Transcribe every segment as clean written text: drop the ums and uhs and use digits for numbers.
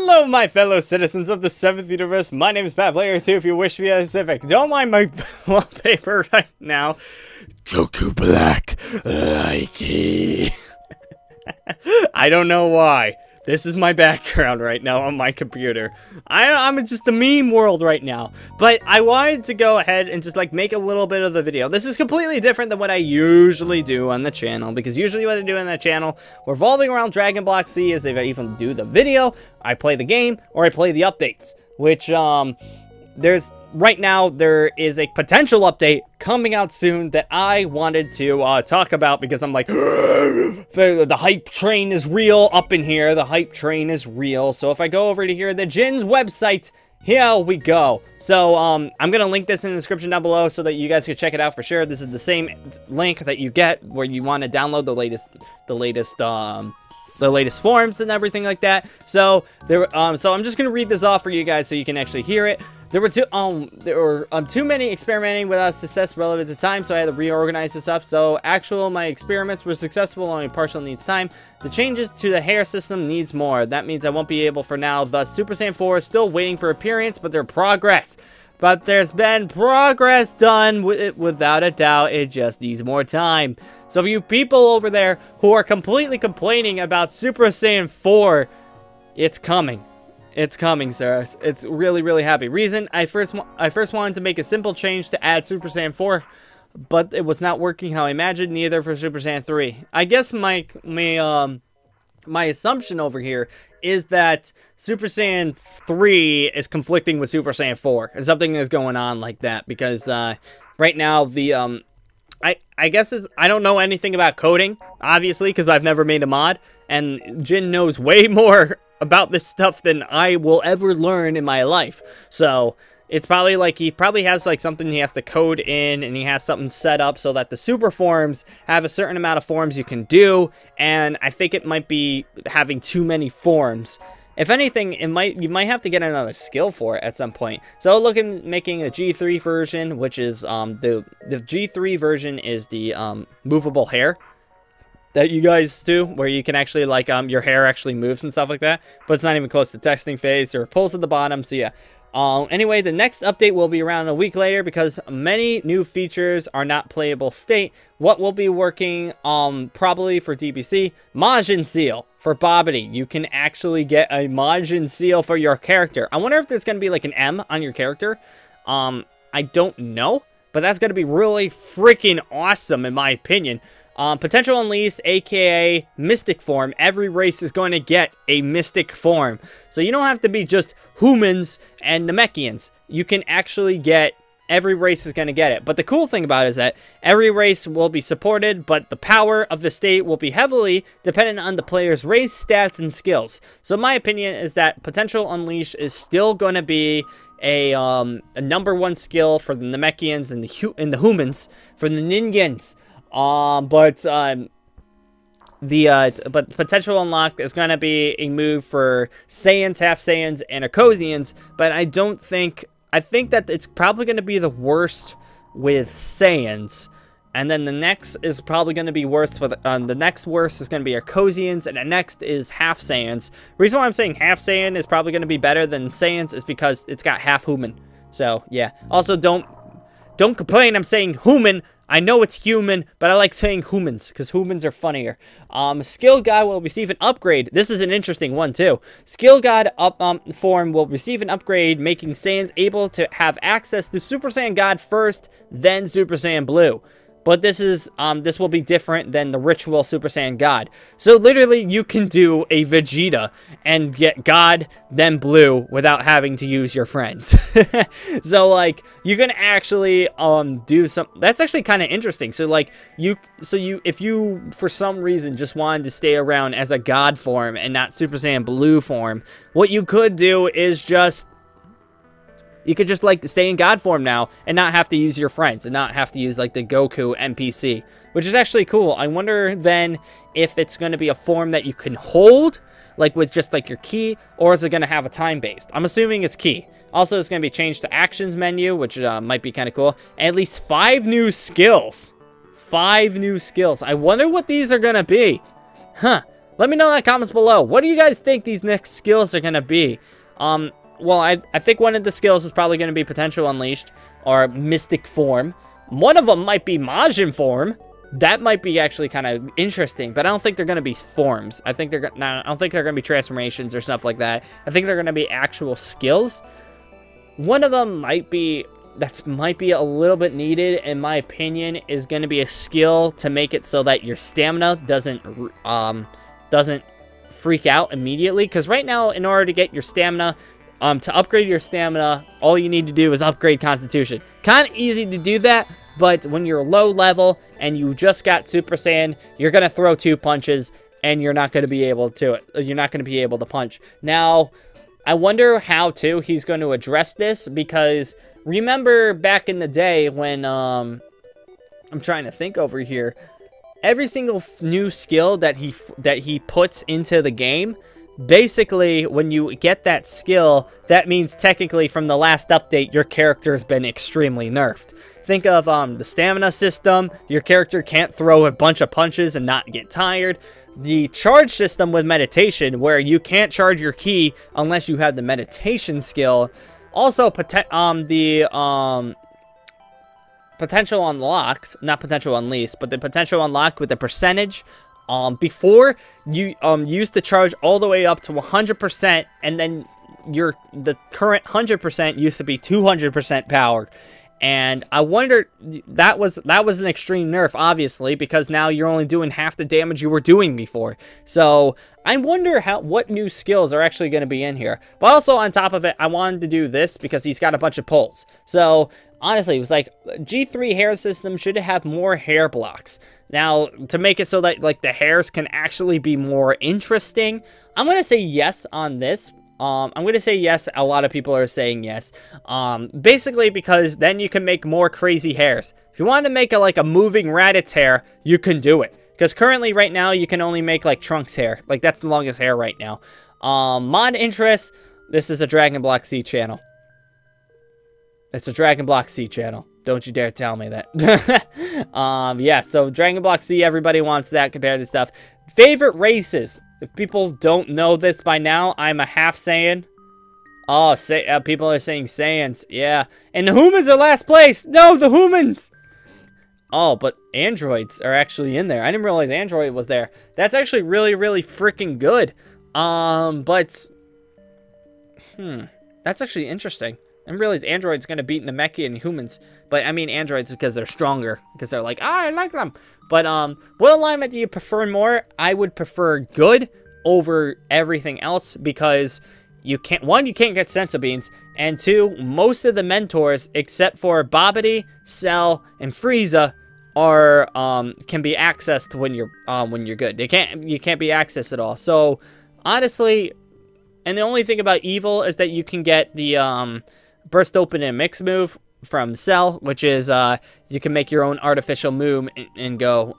Hello, my fellow citizens of the 7th universe. My name is Pat Player 2, if you wish to be specific. Don't mind my wallpaper right now. Goku Black, likey. I don't know why. This is my background right now on my computer. I'm in just the meme world right now. But I wanted to go ahead and just like make a little bit of the video. This is completely different than what I usually do on the channel. Because usually what I do on the channel, revolving around Dragon Block Z, is if I even do the video, I play the game, or I play the updates. Which, right now, there is a potential update coming out soon that I wanted to talk about because I'm like, the hype train is real up in here. The hype train is real. So if I go over to here, the Jin's website, here we go. So I'm going to link this in the description down below so that you guys can check it out for sure. This is the same link that you get where you want to download the latest forms and everything like that. So so I'm just gonna read this off for you guys so you can actually hear it. There were too many experimenting without success relevant to time, so I had to reorganize the stuff. So my experiments were successful, only partial needs time. The changes to the hair system needs more. That means I won't be able for now. Thus, Super Saiyan 4 is still waiting for appearance, but their progress. But there's been progress done without a doubt. It just needs more time. So for you people over there who are completely complaining about Super Saiyan 4, it's coming. It's coming, sir. It's really happy. Reason, I first wanted to make a simple change to add Super Saiyan 4, but it was not working how I imagined, neither for Super Saiyan 3. I guess my assumption over here is that Super Saiyan 3 is conflicting with Super Saiyan 4. And something is going on like that because right now the I guess I don't know anything about coding, obviously, because I've never made a mod, and Jin knows way more about this stuff than I will ever learn in my life. So it's probably like he probably has like something he has to code in, and he has something set up so that the super forms have a certain amount of forms you can do, and I think it might be having too many forms. If anything, you might have to get another skill for it at some point. So making a G3 version, which is the G3 version is the movable hair that you guys do, where you can actually like your hair actually moves and stuff like that, but it's not even close to testing phase. There are pulls at the bottom, so yeah. Anyway, the next update will be around a week later because many new features are not playable state. What will be working probably for DBC, Majin seal for Bobbity. You can actually get a Majin seal for your character. I wonder if there's going to be like an M on your character. I don't know, but that's going to be really freaking awesome in my opinion. Potential Unleashed, aka Mystic Form. Every race is going to get a Mystic Form. So you don't have to be just humans and Namekians. You can actually get, every race is going to get it. But the cool thing about it is that every race will be supported, but the power of the state will be heavily dependent on the player's race, stats, and skills. So my opinion is that Potential Unleashed is still going to be a #1 skill for the Namekians and the humans, for the Ninjans. But Potential Unlocked is going to be a move for Saiyans, Half Saiyans, and Arcosians, but I think that it's probably going to be the worst with Saiyans, and then the next is probably going to be worse with, the next worst is going to be Arcosians, and the next is Half Saiyans. The reason why I'm saying Half Saiyan is probably going to be better than Saiyans is because it's got half human. So, yeah. Also, don't complain I'm saying human. I know it's human, but I like saying humans, because humans are funnier. Skill God will receive an upgrade. This is an interesting one, too. Skill God form will receive an upgrade, making Saiyans able to have access to Super Saiyan God first, then Super Saiyan Blue. But this will be different than the ritual Super Saiyan God. So literally, you can do a Vegeta and get God, then Blue, without having to use your friends. So like, you can actually do some. That's actually kind of interesting. So like, if you for some reason just wanted to stay around as a God form and not Super Saiyan Blue form, what you could do is you could just, like, stay in God form now and not have to use your friends and not have to use, like, the Goku NPC, which is actually cool. I wonder, then, if it's going to be a form that you can hold, like, with just, like, your key, or is it going to have a time-based? I'm assuming it's key. Also, it's going to be changed to Actions menu, which might be kind of cool. And at least 5 new skills. 5 new skills. I wonder what these are going to be. Huh. Let me know in the comments below. What do you guys think these next skills are going to be? Well, I think one of the skills is probably going to be Potential Unleashed or Mystic Form. One of them might be Majin Form. That might be actually kind of interesting, but I don't think they're going to be forms. I don't think they're going to be transformations or stuff like that. I think they're going to be actual skills. One of them might be a little bit needed, in my opinion, is going to be a skill to make it so that your stamina doesn't freak out immediately. Because right now, in order to get your stamina, to upgrade your stamina, all you need to do is upgrade Constitution. Kind of easy to do that, but when you're low level and you just got Super Saiyan, you're going to throw 2 punches and you're not going to be able to punch. Now, I wonder how he's going to address this, because remember back in the day when I'm trying to think over here, every single new skill that he puts into the game, basically when you get that skill, that means technically from the last update your character has been extremely nerfed. Think of the stamina system. Your character can't throw a bunch of punches and not get tired. The charge system with meditation, where you can't charge your ki unless you have the meditation skill. Also, the potential unlocked, not potential unleashed, but the potential unlocked with the percentage. Before you used to charge all the way up to 100%, and then the current 100% used to be 200% power. And I wonder, that was an extreme nerf, obviously, because now you're only doing half the damage you were doing before. So I wonder what new skills are actually going to be in here. But also on top of it, I wanted to do this because he's got a bunch of pulls. So honestly, it was like G3 hair system should have more hair blocks. Now, to make it so that like the hairs can actually be more interesting, I'm going to say yes on this. I'm going to say yes. A lot of people are saying yes. Basically because then you can make more crazy hairs. If you want to make like a moving Raditz hair, you can do it. Because currently right now you can only make like Trunks hair. Like that's the longest hair right now. Mod interest. This is a Dragon Block C channel. It's a Dragon Block C channel. Don't you dare tell me that. Yeah, so Dragon Block C, everybody wants that compared to stuff. Favorite races. If people don't know this by now, I'm a half Saiyan. Oh, people are saying Saiyans. Yeah. And the humans are last place. No, the humans. Oh, but androids are actually in there. I didn't realize android was there. That's actually really, really freaking good. That's actually interesting. I didn't realize androids going to beat Namekian humans. But I mean androids because they're stronger. Because they're like, I like them. But what alignment do you prefer more? I would prefer good over everything else. Because you can't get Senzu Beans. And 2, most of the mentors, except for Babidi, Cell, and Frieza, can be accessed when you're good. You can't be accessed at all. So honestly, and the only thing about evil is that you can get the burst open and mix move from Cell, which is you can make your own artificial move and go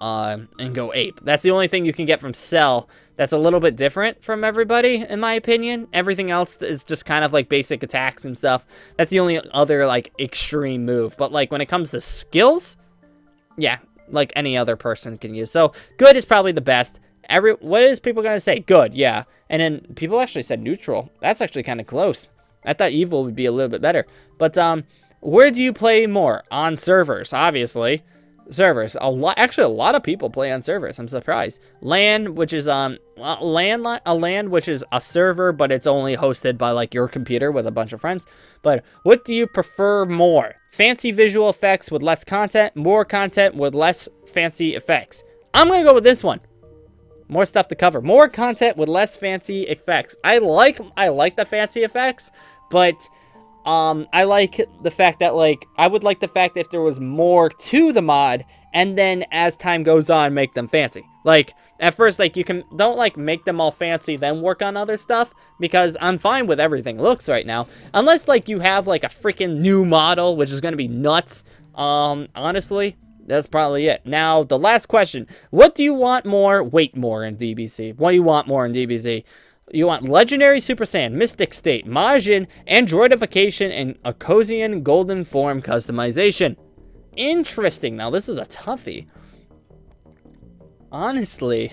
ape. That's the only thing you can get from Cell. That's a little bit different from everybody, in my opinion. Everything else is just kind of like basic attacks and stuff. That's the only other like extreme move. But like when it comes to skills, yeah, like any other person can use. So good is probably the best. What is people gonna say? Good, yeah. And then people actually said neutral. That's actually kind of close. I thought evil would be a little bit better. But where do you play more? On servers, obviously. Servers. Actually, a lot of people play on servers. I'm surprised. LAN, which is LAN, which is a server, but it's only hosted by like your computer with a bunch of friends. But what do you prefer more? Fancy visual effects with less content, more content with less fancy effects. I'm gonna go with this one. More stuff to cover. More content with less fancy effects. I like the fancy effects, but I like the fact that like I would like the fact that if there was more to the mod, and then as time goes on, make them fancy. Like at first, like don't like make them all fancy, then work on other stuff, because I'm fine with everything looks right now, unless like you have like a freaking new model, which is gonna be nuts. Honestly. That's probably it. Now, the last question. What do you want more? Wait more in DBZ. What do you want more in DBZ? You want Legendary Super Saiyan, Mystic State, Majin, Androidification, and Akosian Golden Form customization. Interesting. Now, this is a toughie. Honestly,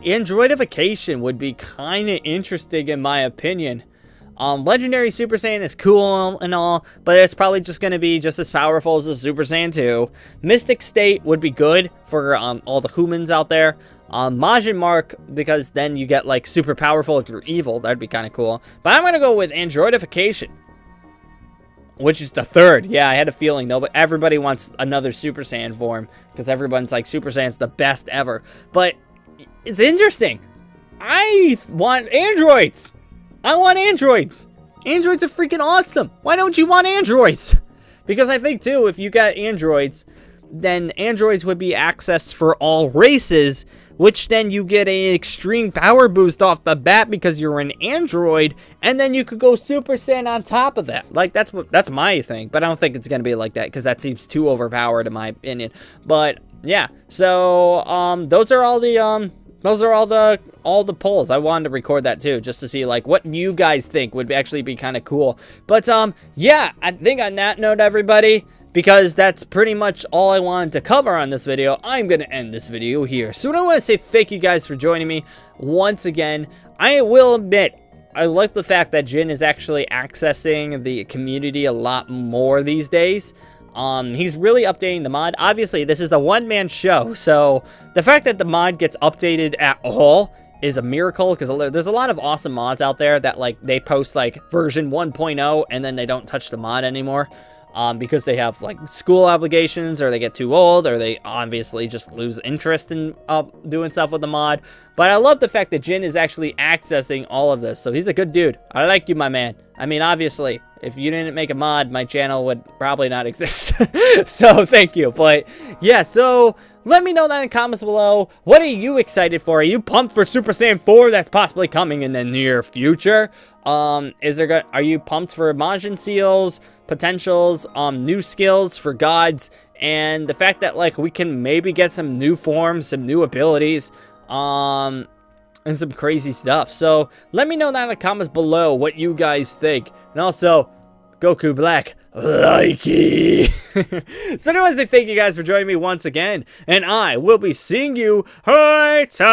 Androidification would be kind of interesting in my opinion. Legendary Super Saiyan is cool and all, but it's probably just going to be just as powerful as the Super Saiyan 2. Mystic State would be good for all the humans out there. Majin Mark, because then you get like super powerful if you're evil. That'd be kind of cool. But I'm going to go with Androidification, which is the third. Yeah, I had a feeling though, but everybody wants another Super Saiyan form because everyone's like Super Saiyan's the best ever. But it's interesting. I want androids. I want androids. Androids are freaking awesome. Why don't you want androids? Because I think, too, if you got androids, then androids would be accessed for all races, which then you get an extreme power boost off the bat because you're an android, and then you could go Super Saiyan on top of that. Like, that's my thing, but I don't think it's going to be like that because that seems too overpowered in my opinion. But, yeah, so, those are all the polls. I wanted to record that too, just to see like what you guys think would actually be kind of cool. But yeah, I think on that note, everybody, because that's pretty much all I wanted to cover on this video, I'm gonna end this video here. So I want to say thank you guys for joining me once again. I will admit, I like the fact that Jin is actually accessing the community a lot more these days. He's really updating the mod. Obviously, this is a one-man show, so the fact that the mod gets updated at all is a miracle, because there's a lot of awesome mods out there that, like, they post, like, version 1.0, and then they don't touch the mod anymore, because they have, like, school obligations, or they get too old, or they obviously just lose interest in doing stuff with the mod. But I love the fact that Jin is actually accessing all of this, so he's a good dude. I like you, my man. I mean, obviously, if you didn't make a mod, my channel would probably not exist. So, thank you. But, yeah, so let me know that in the comments below. What are you excited for? Are you pumped for Super Saiyan 4 that's possibly coming in the near future? Are you pumped for Majin seals, potentials, new skills for gods, and the fact that, like, we can maybe get some new forms, some new abilities, and some crazy stuff. So let me know that in the comments below what you guys think. And also, Goku Black, likey. So anyways, I thank you guys for joining me once again, and I will be seeing you later.